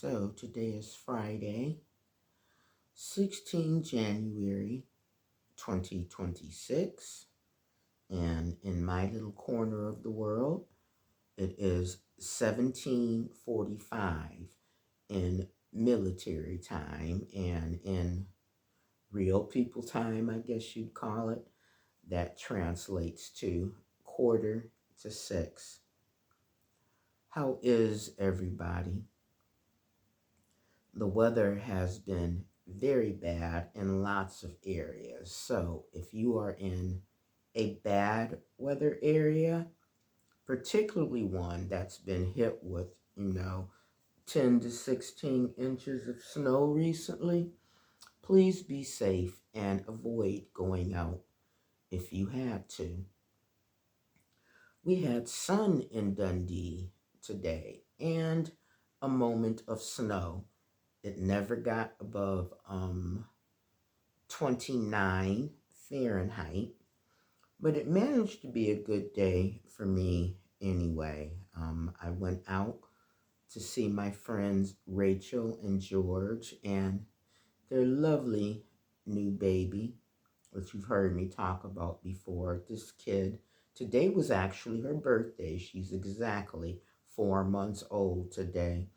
So today is Friday, 16 January 2026, and in my little corner of the world, it is 17:45 in military time, and in real people time, I guess you'd call it, that translates to 5:45. How is everybody? The weather has been very bad in lots of areas. So if you are in a bad weather area, particularly one that's been hit with, 10 to 16 inches of snow recently, please be safe and avoid going out if you had to. We had sun in Dundee today and a moment of snow. It never got above 29 Fahrenheit, but it managed to be a good day for me anyway. I went out to see my friends Rachel and George and their lovely new baby, which you've heard me talk about before. This kid, today was actually her birthday. She's exactly 4 months old today,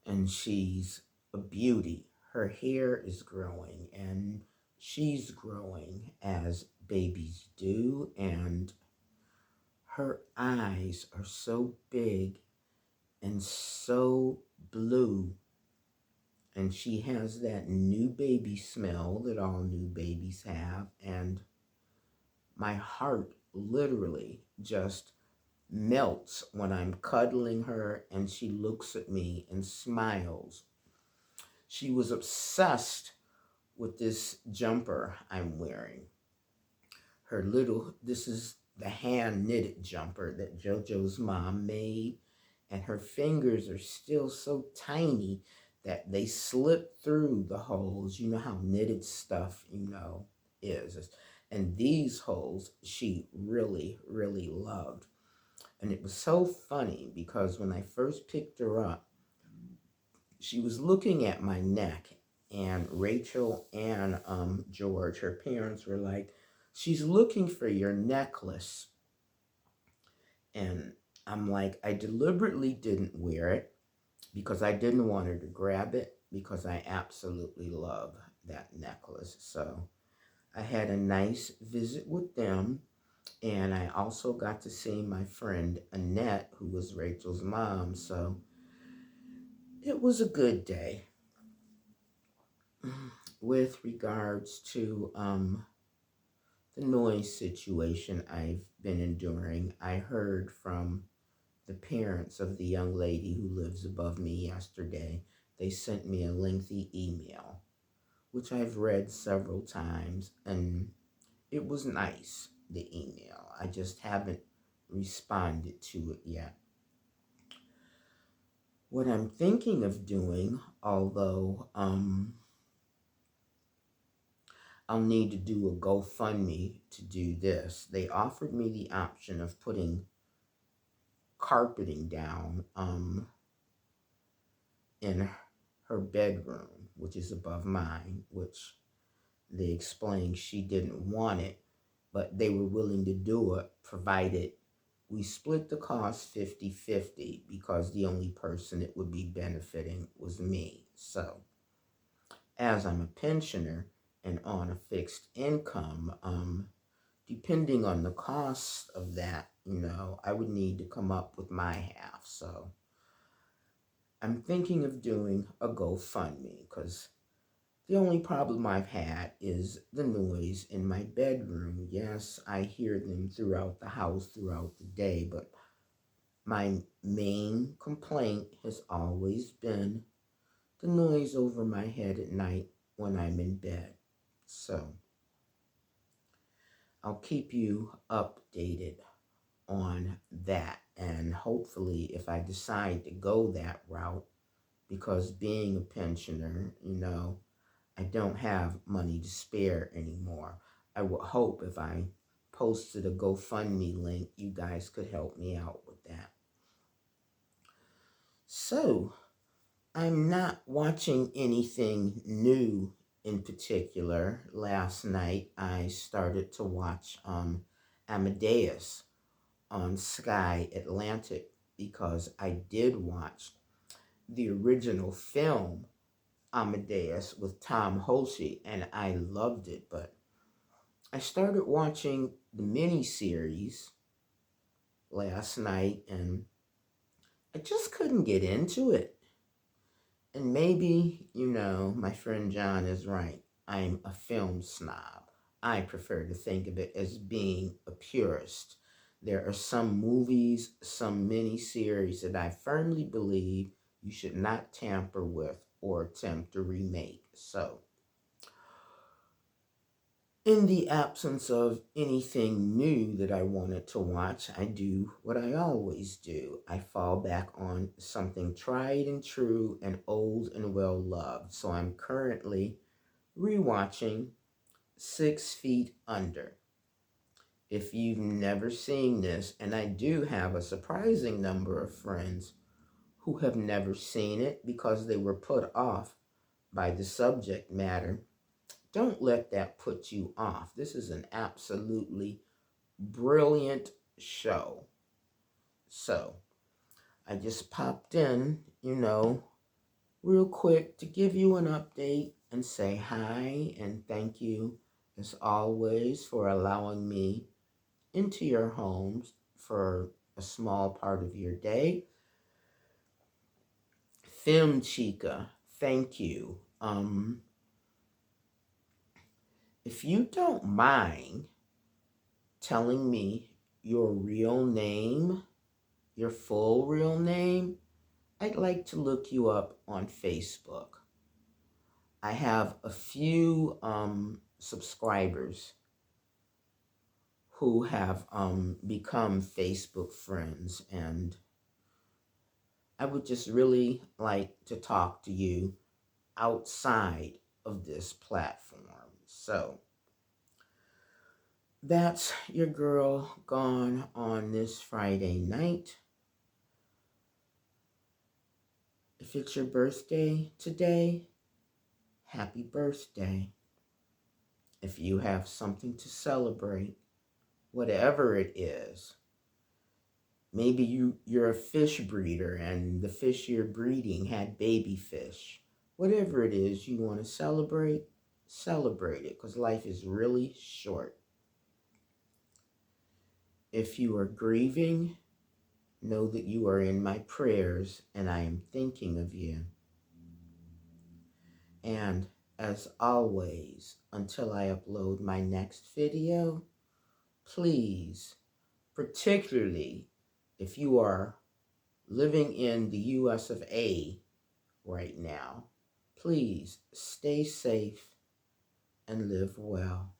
and she's a beauty. Her hair is growing and she's growing as babies do, and her eyes are so big and so blue, and she has that new baby smell that all new babies have, and my heart literally just melts when I'm cuddling her and she looks at me and smiles. She was obsessed with this jumper I'm wearing. This is the hand knitted jumper that JoJo's mom made, and her fingers are still so tiny that they slip through the holes. You know how knitted stuff, is. And these holes she really, really loved. And it was so funny because when I first picked her up, she was looking at my neck, and Rachel and George, her parents, were like, "She's looking for your necklace." And I'm like, I deliberately didn't wear it because I didn't want her to grab it because I absolutely love that necklace. So I had a nice visit with them, and I also got to see my friend Annette, who was Rachel's mom. So it was a good day. With regards to the noise situation I've been enduring, I heard from the parents of the young lady who lives above me yesterday. They sent me a lengthy email, which I've read several times, and it was nice, the email. I just haven't responded to it yet. What I'm thinking of doing, although I'll need to do a GoFundMe to do this. They offered me the option of putting carpeting down in her bedroom, which is above mine, which they explained she didn't want it, but they were willing to do it provided we split the cost 50-50, because the only person it would be benefiting was me. So as I'm a pensioner and on a fixed income, depending on the cost of that, I would need to come up with my half. So I'm thinking of doing a GoFundMe, because the only problem I've had is the noise in my bedroom. Yes, I hear them throughout the house throughout the day, but my main complaint has always been the noise over my head at night when I'm in bed. So I'll keep you updated on that. And hopefully, if I decide to go that route, because being a pensioner, I don't have money to spare anymore. I would hope if I posted a GoFundMe link, you guys could help me out with that. So, I'm not watching anything new in particular. Last night I started to watch Amadeus on Sky Atlantic because I did watch the original film Amadeus with Tom Hulce and I loved it, but I started watching the miniseries last night and I just couldn't get into it. And maybe, my friend John is right. I'm a film snob. I prefer to think of it as being a purist. There are some movies, some miniseries that I firmly believe you should not tamper with or attempt to remake. So, in the absence of anything new that I wanted to watch, I do what I always do. I fall back on something tried and true and old and well loved. So I'm currently rewatching 6 Feet Under. If you've never seen this, and I do have a surprising number of friends who have never seen it because they were put off by the subject matter, don't let that put you off. This is an absolutely brilliant show. So, I just popped in, real quick to give you an update and say hi and thank you as always for allowing me into your homes for a small part of your day. Film Chica, thank you. If you don't mind telling me your real name, your full real name, I'd like to look you up on Facebook. I have a few subscribers who have become Facebook friends, and I would just really like to talk to you outside of this platform. So that's your girl gone on this Friday night. If it's your birthday today, happy birthday. If you have something to celebrate, whatever it is, maybe you're a fish breeder and the fish you're breeding had baby fish. Whatever it is you want to celebrate it because life is really short. If you are grieving, know that you are in my prayers and I am thinking of you. And as always, until I upload my next video, please, particularly if you are living in the US of A right now, please stay safe and live well.